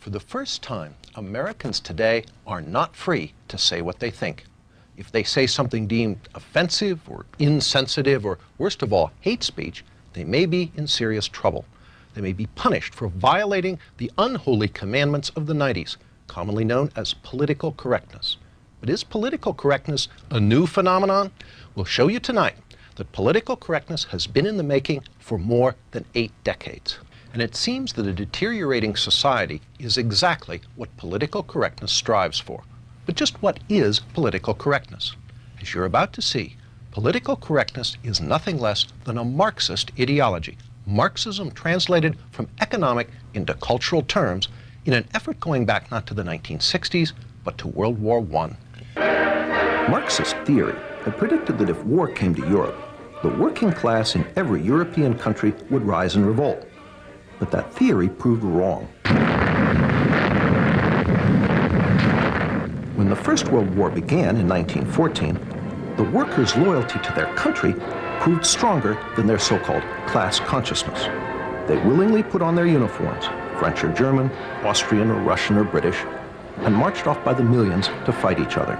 For the first time, Americans today are not free to say what they think. If they say something deemed offensive or insensitive or, worst of all, hate speech, they may be in serious trouble. They may be punished for violating the unholy commandments of the 90s, commonly known as political correctness. But is political correctness a new phenomenon? We'll show you tonight that political correctness has been in the making for more than 8 decades. And it seems that a deteriorating society is exactly what political correctness strives for. But just what is political correctness? As you're about to see, political correctness is nothing less than a Marxist ideology. Marxism translated from economic into cultural terms in an effort going back not to the 1960s, but to World War I. Marxist theory had predicted that if war came to Europe, the working class in every European country would rise in revolt. But that theory proved wrong. When the First World War began in 1914, the workers' loyalty to their country proved stronger than their so-called class consciousness. They willingly put on their uniforms, French or German, Austrian or Russian or British, and marched off by the millions to fight each other.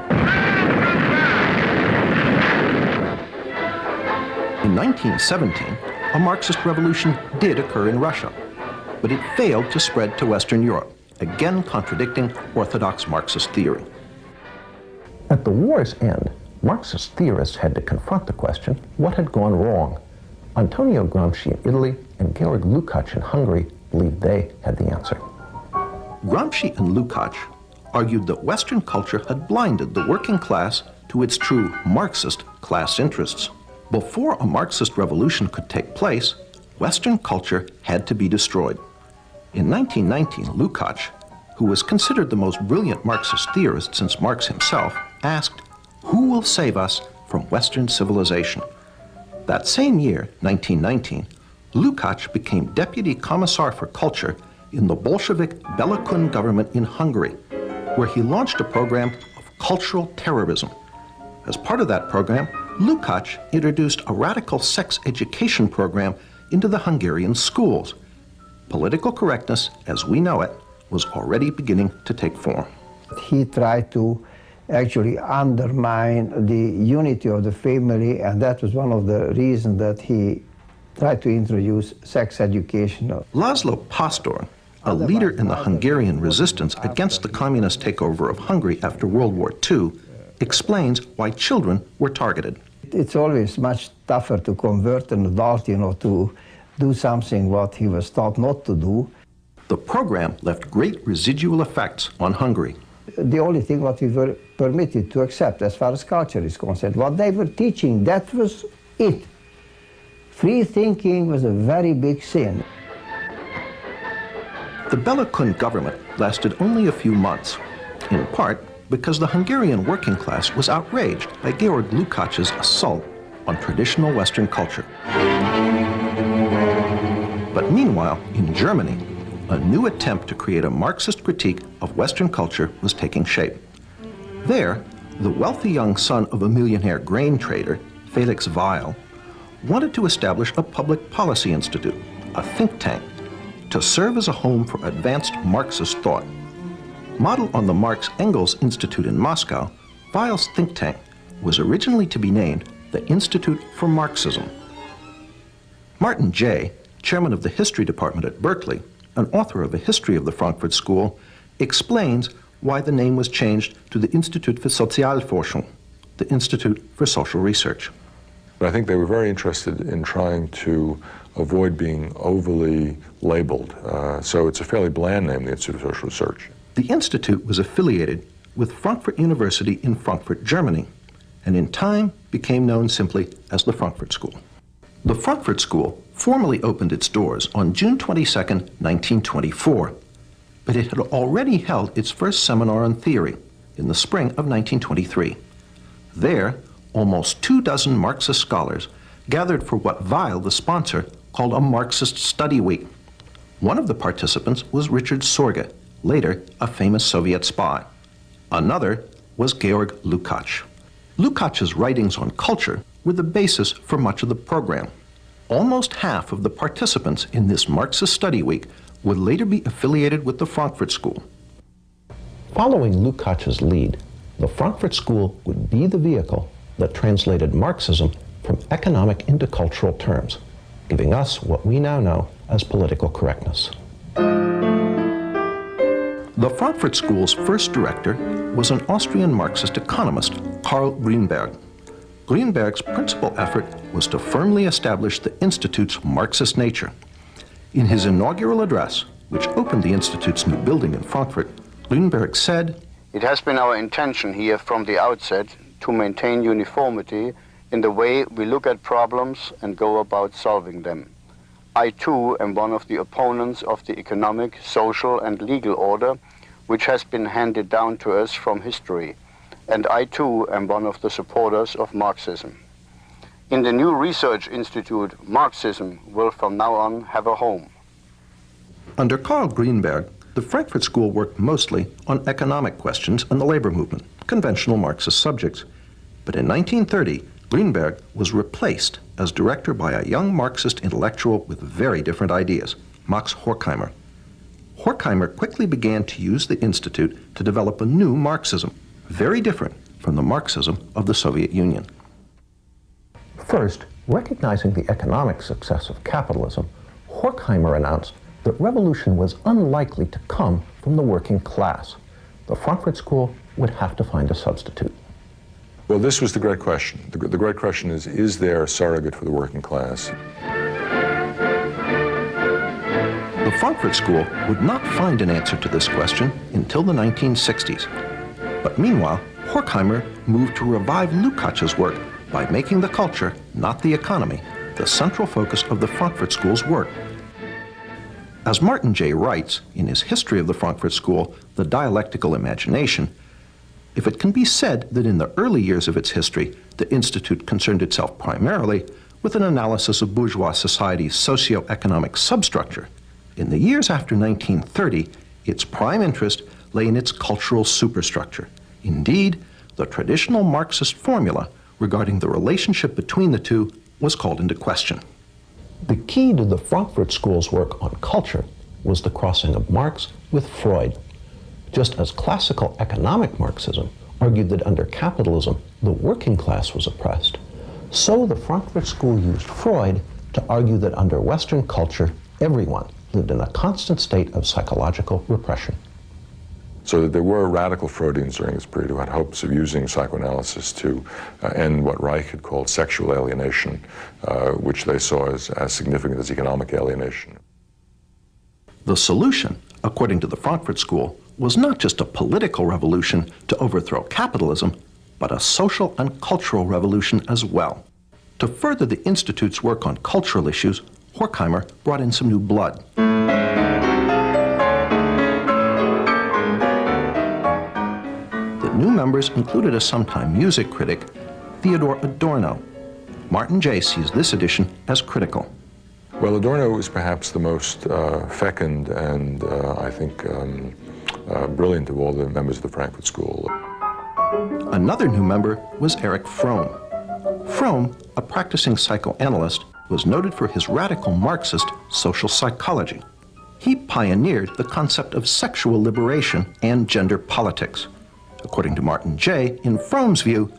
In 1917, a Marxist revolution did occur in Russia, but it failed to spread to Western Europe, again contradicting orthodox Marxist theory. At the war's end, Marxist theorists had to confront the question, what had gone wrong? Antonio Gramsci in Italy and Georg Lukács in Hungary believed they had the answer. Gramsci and Lukács argued that Western culture had blinded the working class to its true Marxist class interests. Before a Marxist revolution could take place, Western culture had to be destroyed. In 1919, Lukács, who was considered the most brilliant Marxist theorist since Marx himself, asked, "Who will save us from Western civilization?" That same year, 1919, Lukács became Deputy Commissar for Culture in the Bolshevik Bela Kun government in Hungary, where he launched a program of cultural terrorism. As part of that program, Lukács introduced a radical sex education program into the Hungarian schools. Political correctness, as we know it, was already beginning to take form. He tried to actually undermine the unity of the family, and that was one of the reasons that he tried to introduce sex education. Laszlo Pastor, a leader in the Hungarian resistance against the communist takeover of Hungary after World War II, explains why children were targeted. It's always much tougher to convert an adult, to do something what he was taught not to do. The program left great residual effects on Hungary. The only thing what we were permitted to accept as far as culture is concerned, what they were teaching, that was it. Free thinking was a very big sin. The Bela Kun government lasted only a few months, in part because the Hungarian working class was outraged by Georg Lukács' assault on traditional Western culture. But meanwhile, in Germany, a new attempt to create a Marxist critique of Western culture was taking shape. There, the wealthy young son of a millionaire grain trader, Felix Weil, wanted to establish a public policy institute, a think tank, to serve as a home for advanced Marxist thought. Modeled on the Marx-Engels Institute in Moscow, Weil's think tank was originally to be named the Institute for Marxism. Martin Jay, chairman of the history department at Berkeley, an author of a history of the Frankfurt School, explains why the name was changed to the Institut für Sozialforschung, the Institute for Social Research. But I think they were very interested in trying to avoid being overly labeled. So it's a fairly bland name, the Institute of Social Research. The Institute was affiliated with Frankfurt University in Frankfurt, Germany, and in time became known simply as the Frankfurt School. The Frankfurt School formally opened its doors on June 22, 1924, but it had already held its first seminar on theory in the spring of 1923. There, almost 24 Marxist scholars gathered for what Weil, the sponsor, called a Marxist study week. One of the participants was Richard Sorge, later a famous Soviet spy. Another was Georg Lukács. Lukács' writings on culture were the basis for much of the program. Almost half of the participants in this Marxist study week would later be affiliated with the Frankfurt School. Following Lukács's lead, the Frankfurt School would be the vehicle that translated Marxism from economic into cultural terms, giving us what we now know as political correctness. The Frankfurt School's first director was an Austrian Marxist economist, Karl Grünberg. Grünberg's principal effort was to firmly establish the Institute's Marxist nature. In his inaugural address, which opened the Institute's new building in Frankfurt, Grünberg said, "It has been our intention here from the outset to maintain uniformity in the way we look at problems and go about solving them. I too am one of the opponents of the economic, social and legal order which has been handed down to us from history, and I too am one of the supporters of Marxism. In the new research institute, Marxism will from now on have a home." Under Karl Grünberg, the Frankfurt School worked mostly on economic questions and the labor movement, conventional Marxist subjects. But in 1930, Grünberg was replaced as director by a young Marxist intellectual with very different ideas, Max Horkheimer. Horkheimer quickly began to use the Institute to develop a new Marxism, very different from the Marxism of the Soviet Union. First, recognizing the economic success of capitalism, Horkheimer announced that revolution was unlikely to come from the working class. The Frankfurt School would have to find a substitute. Well, this was the great question. The great question is there a surrogate for the working class? The Frankfurt School would not find an answer to this question until the 1960s. But meanwhile, Horkheimer moved to revive Lukács's work by making the culture, not the economy, the central focus of the Frankfurt School's work. As Martin J. writes in his History of the Frankfurt School, The Dialectical Imagination, if it can be said that in the early years of its history, the Institute concerned itself primarily with an analysis of bourgeois society's socio-economic substructure, in the years after 1930, its prime interest lay in its cultural superstructure. Indeed, the traditional Marxist formula regarding the relationship between the two was called into question. The key to the Frankfurt School's work on culture was the crossing of Marx with Freud. Just as classical economic Marxism argued that under capitalism the working class was oppressed, so the Frankfurt School used Freud to argue that under Western culture everyone lived in a constant state of psychological repression. So that there were radical Freudians during this period who had hopes of using psychoanalysis to end what Reich had called sexual alienation, which they saw as significant as economic alienation. The solution, according to the Frankfurt School, was not just a political revolution to overthrow capitalism, but a social and cultural revolution as well. To further the Institute's work on cultural issues, Horkheimer brought in some new blood. The new members included a sometime music critic, Theodor Adorno. Martin J. sees this addition as critical. Well, Adorno was perhaps the most fecund and, I think, brilliant of all the members of the Frankfurt School. Another new member was Erich Fromm. Fromm, a practicing psychoanalyst, was noted for his radical Marxist social psychology. He pioneered the concept of sexual liberation and gender politics. According to Martin J., in Fromm's view,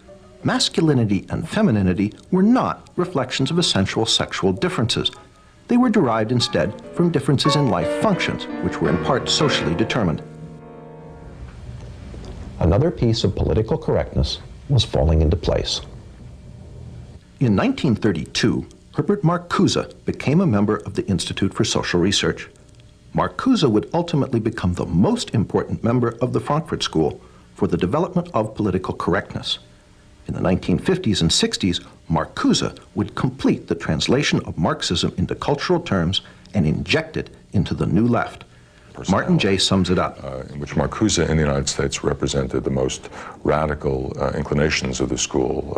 masculinity and femininity were not reflections of essential sexual differences. They were derived instead from differences in life functions, which were in part socially determined. Another piece of political correctness was falling into place. In 1932, Herbert Marcuse became a member of the Institute for Social Research. Marcuse would ultimately become the most important member of the Frankfurt School for the development of political correctness. In the 1950s and 60s, Marcuse would complete the translation of Marxism into cultural terms and inject it into the New Left. Martin J. sums it up. In which Marcuse in the United States represented the most radical inclinations of the school,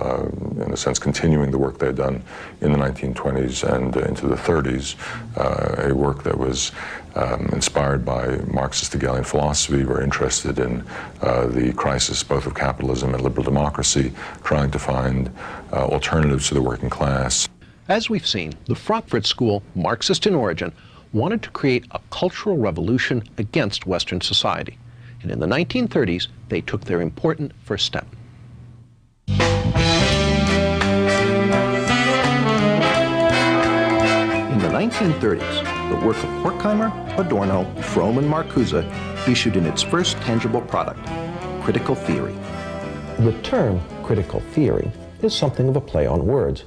in a sense continuing the work they had done in the 1920s and into the 30s, a work that was inspired by Marxist Hegelian philosophy, very interested in the crisis both of capitalism and liberal democracy, trying to find alternatives to the working class. As we've seen, the Frankfurt School, Marxist in origin, wanted to create a cultural revolution against Western society. And in the 1930s, they took their important first step. In the 1930s, the work of Horkheimer, Adorno, Fromm, and Marcuse issued in its first tangible product, critical theory. The term critical theory is something of a play on words.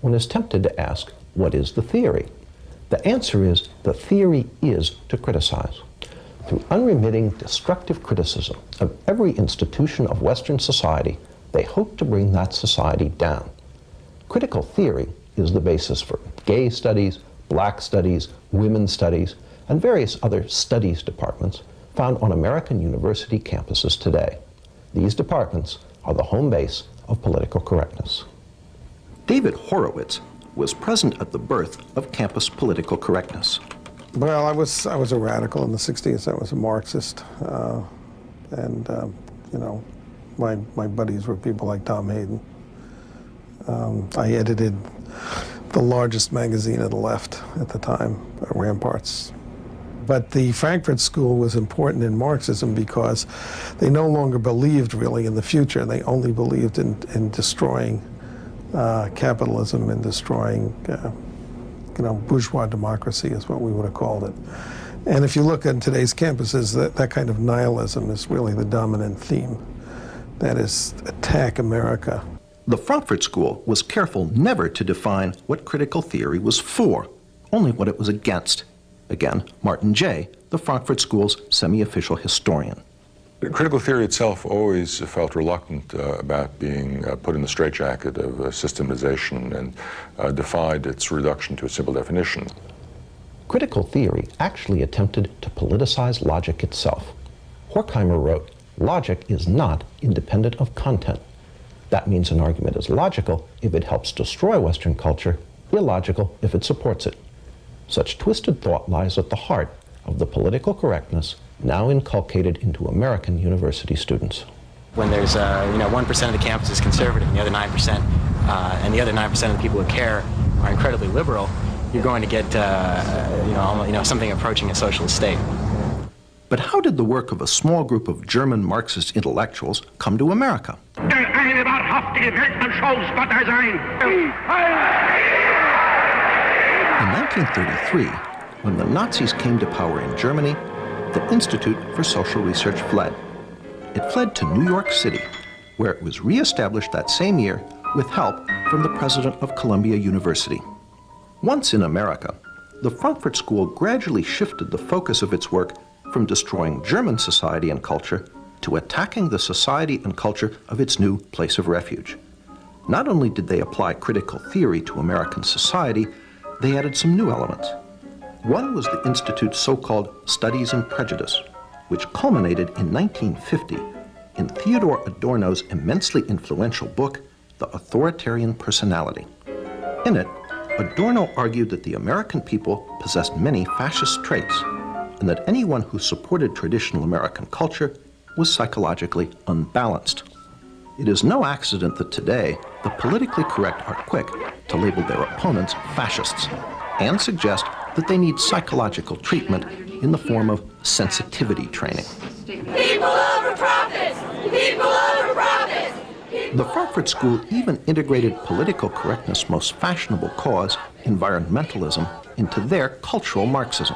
One is tempted to ask, what is the theory? The answer is, the theory is to criticize. Through unremitting, destructive criticism of every institution of Western society, they hope to bring that society down. Critical theory is the basis for gay studies, black studies, women's studies, and various other studies departments found on American university campuses today. These departments are the home base of political correctness. David Horowitz was present at the birth of campus political correctness. Well, I was a radical in the 60s. I was a Marxist. You know, my buddies were people like Tom Hayden. I edited the largest magazine of the left at the time, Ramparts. But the Frankfurt School was important in Marxism because they no longer believed really in the future. They only believed in destroying capitalism and destroying bourgeois democracy is what we would have called it. And if you look at today's campuses, that kind of nihilism is really the dominant theme. That is, attack America. The Frankfurt School was careful never to define what critical theory was for, only what it was against. Again, Martin Jay, the Frankfurt School's semi-official historian. Critical theory itself always felt reluctant about being put in the straitjacket of systematization and defied its reduction to a simple definition. Critical theory actually attempted to politicize logic itself. Horkheimer wrote, "Logic is not independent of content. That means an argument is logical if it helps destroy Western culture, illogical if it supports it." Such twisted thought lies at the heart of the political correctness now inculcated into American university students. When there's 1% of the campus is conservative and the other 9%, and the other 9% of the people who care are incredibly liberal, you're going to get something approaching a socialist state. But how did the work of a small group of German Marxist intellectuals come to America? In 1933, when the Nazis came to power in Germany, the Institute for Social Research fled. It fled to New York City, where it was reestablished that same year with help from the president of Columbia University. Once in America, the Frankfurt School gradually shifted the focus of its work from destroying German society and culture to attacking the society and culture of its new place of refuge. Not only did they apply critical theory to American society, they added some new elements. One was the Institute's so-called Studies in Prejudice, which culminated in 1950 in Theodore Adorno's immensely influential book, The Authoritarian Personality. In it, Adorno argued that the American people possessed many fascist traits, and that anyone who supported traditional American culture was psychologically unbalanced. It is no accident that today, the politically correct are quick to label their opponents fascists and suggest that they need psychological treatment in the form of sensitivity training. People over profits! People over profits! The Frankfurt School even integrated political correctness' most fashionable cause, environmentalism, into their cultural Marxism,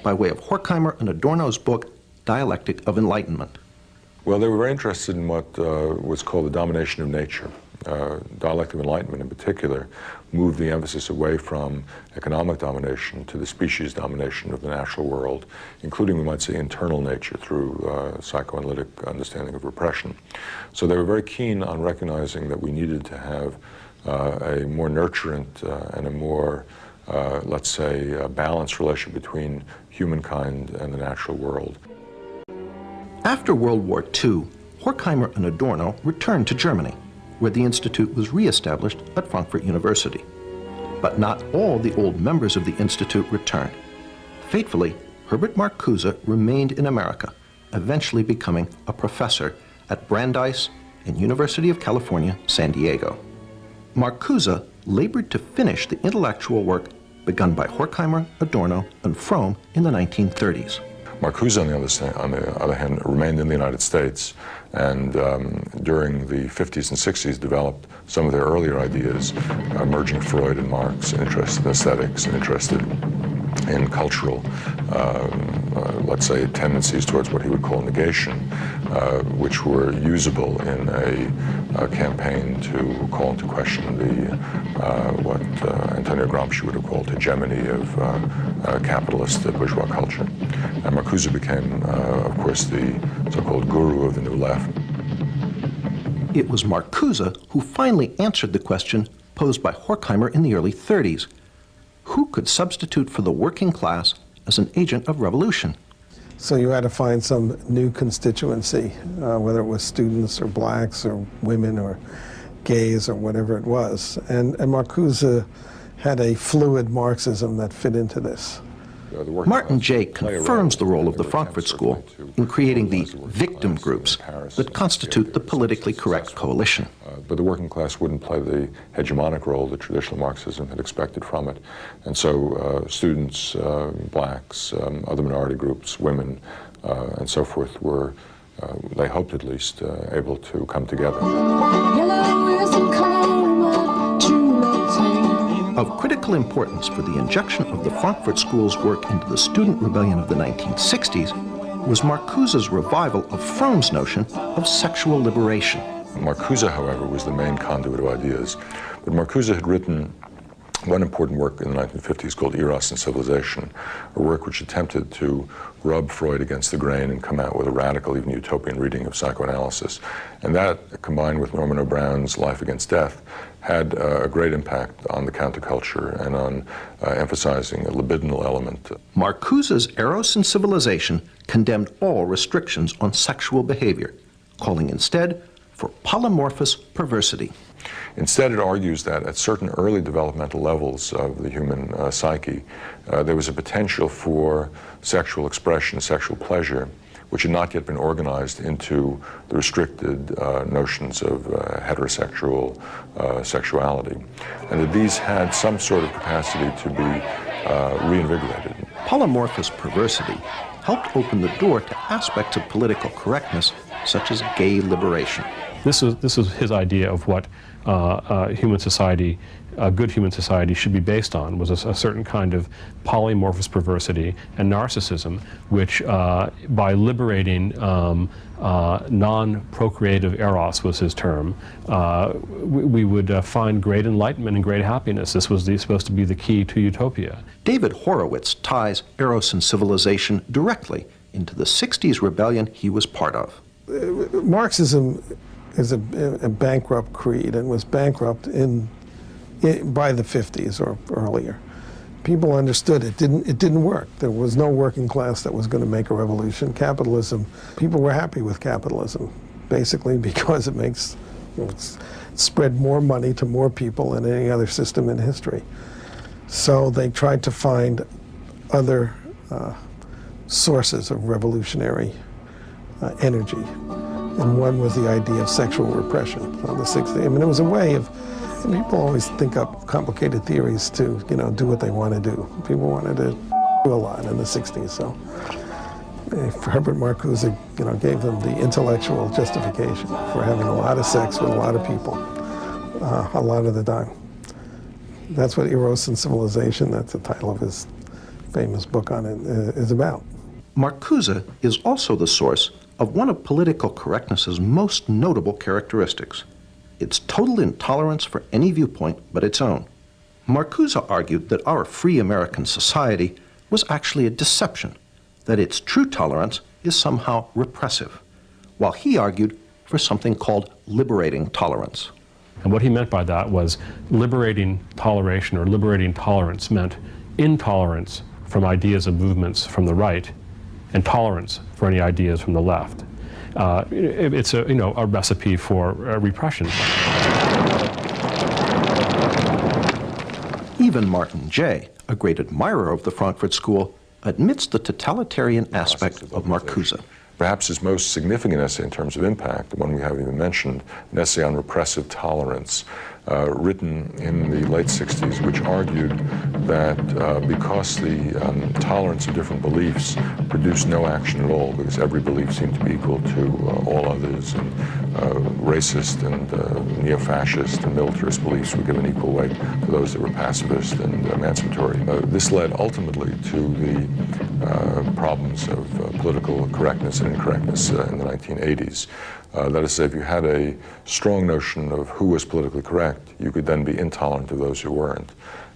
by way of Horkheimer and Adorno's book, Dialectic of Enlightenment. Well, they were very interested in what was called the domination of nature. Dialectic of Enlightenment in particular moved the emphasis away from economic domination to the species domination of the natural world, including, we might say, internal nature through psychoanalytic understanding of repression. So they were very keen on recognizing that we needed to have a more nurturant and a more, let's say, balanced relationship between humankind and the natural world. After World War II, Horkheimer and Adorno returned to Germany, where the Institute was reestablished at Frankfurt University. But not all the old members of the Institute returned. Fatefully, Herbert Marcuse remained in America, eventually becoming a professor at Brandeis and University of California, San Diego. Marcuse labored to finish the intellectual work begun by Horkheimer, Adorno, and Fromm in the 1930s. Marcuse, on the other hand, remained in the United States, and during the 50s and 60s developed some of their earlier ideas, merging Freud and Marx, interested in aesthetics and interested in cultural, let's say, tendencies towards what he would call negation, which were usable in a campaign to call into question the what Antonio Gramsci would have called hegemony of capitalist bourgeois culture. And Marcuse became, of course, the so-called guru of the New Left. It was Marcuse who finally answered the question posed by Horkheimer in the early 30s. Who could substitute for the working class as an agent of revolution? So you had to find some new constituency, whether it was students or blacks or women or gays or whatever it was. And Marcuse had a fluid Marxism that fit into this. Martin Jay confirms the role of the Frankfurt School in creating the victim groups that constitute the politically correct coalition. But the working class wouldn't play the hegemonic role that traditional Marxism had expected from it. And so students, blacks, other minority groups, women, and so forth were, they hoped at least, able to come together. Of critical importance for the injection of the Frankfurt School's work into the student rebellion of the 1960s was Marcuse's revival of Fromm's notion of sexual liberation. Marcuse, however, was the main conduit of ideas. But Marcuse had written one important work in the 1950s called Eros and Civilization, a work which attempted to rub Freud against the grain and come out with a radical, even utopian reading of psychoanalysis. And that, combined with Norman O'Brown's Life Against Death, had a great impact on the counterculture and on emphasizing a libidinal element. Marcuse's Eros and Civilization condemned all restrictions on sexual behavior, calling instead for polymorphous perversity. Instead, it argues that at certain early developmental levels of the human psyche, there was a potential for sexual expression, sexual pleasure, which had not yet been organized into the restricted notions of heterosexual sexuality, and that these had some sort of capacity to be reinvigorated. Polymorphous perversity helped open the door to aspects of political correctness, such as gay liberation. This was his idea of what human society, a good human society, should be based on, was a certain kind of polymorphous perversity and narcissism, which by liberating non-procreative eros, was his term, we would find great enlightenment and great happiness. This was supposed to be the key to utopia. David Horowitz ties Eros and Civilization directly into the 60s rebellion he was part of. Marxism is a bankrupt creed and was bankrupt by the 50s or earlier. People understood it didn't work. There was no working class that was going to make a revolution. Capitalism, people were happy with capitalism, basically because it spread more money to more people than any other system in history. So they tried to find other sources of revolutionary energy. And one was the idea of sexual repression on the 60s. I mean, it was a way of, people always think up complicated theories to, do what they want to do. People wanted to do a lot in the 60s, so Herbert Marcuse, gave them the intellectual justification for having a lot of sex with a lot of people, a lot of the time. That's what Eros and Civilization, that's the title of his famous book on it, is about. Marcuse is also the source of one of political correctness's most notable characteristics, its total intolerance for any viewpoint but its own. Marcuse argued that our free American society was actually a deception, that its true tolerance is somehow repressive, while he argued for something called liberating tolerance. And what he meant by that was liberating toleration, or liberating tolerance, meant intolerance from ideas and movements from the right, and tolerance for any ideas from the left. It's a recipe for repression. Even Martin Jay, a great admirer of the Frankfurt School, admits the totalitarian aspect of Marcuse. Perhaps his most significant essay in terms of impact, the one we haven't even mentioned, an essay on repressive tolerance, written in the late 60s, which argued that because the tolerance of different beliefs produced no action at all, because every belief seemed to be equal to all others, and racist and neo-fascist and militarist beliefs were given equal weight to those that were pacifist and emancipatory. This led ultimately to the problems of political correctness and incorrectness in the 1980s. That is to say, if you had a strong notion of who was politically correct, you could then be intolerant of those who weren't.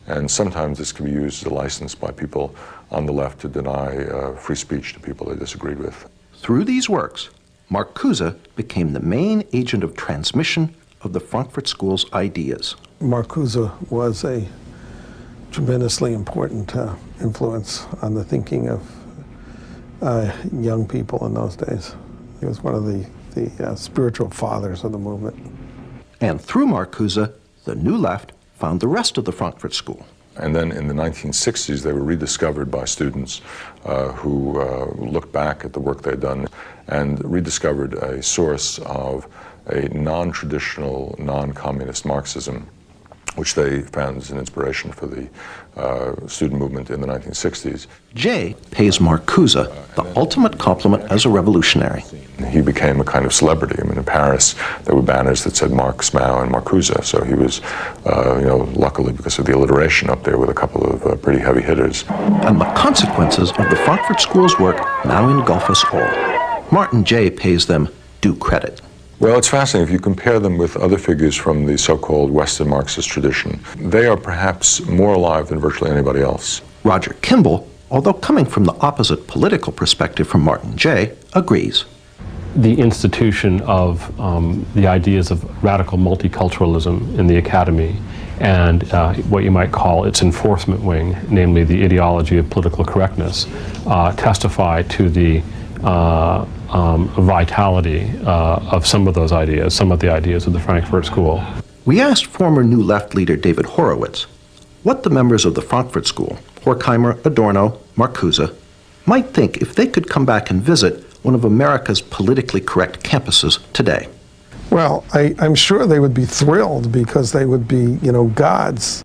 And sometimes this could be used as a license by people on the left to deny free speech to people they disagreed with. Through these works, Marcuse became the main agent of transmission of the Frankfurt School's ideas. Marcuse was a tremendously important influence on the thinking of young people in those days. He was one of the spiritual fathers of the movement. And through Marcuse, the New Left found the rest of the Frankfurt School. And then in the 1960s, they were rediscovered by students who looked back at the work they'd done and rediscovered a source of a non-traditional, non-communist Marxism, which they found as an inspiration for the student movement in the 1960s. Jay pays Marcuse the ultimate compliment as a revolutionary. He became a kind of celebrity. I mean, in Paris, there were banners that said Marx, Mao, and Marcuse. So he was, luckily because of the alliteration up there with a couple of pretty heavy hitters. And the consequences of the Frankfurt School's work now engulf us all. Martin Jay pays them due credit. Well, it's fascinating. If you compare them with other figures from the so-called Western Marxist tradition, they are perhaps more alive than virtually anybody else. Roger Kimball, although coming from the opposite political perspective from Martin Jay, agrees. The institution of the ideas of radical multiculturalism in the academy and what you might call its enforcement wing, namely the ideology of political correctness, testify to the vitality of some of those ideas, some of the ideas of the Frankfurt School. We asked former New Left leader David Horowitz what the members of the Frankfurt School, Horkheimer, Adorno, Marcuse, might think if they could come back and visit one of America's politically correct campuses today. Well, I'm sure they would be thrilled because they would be, gods.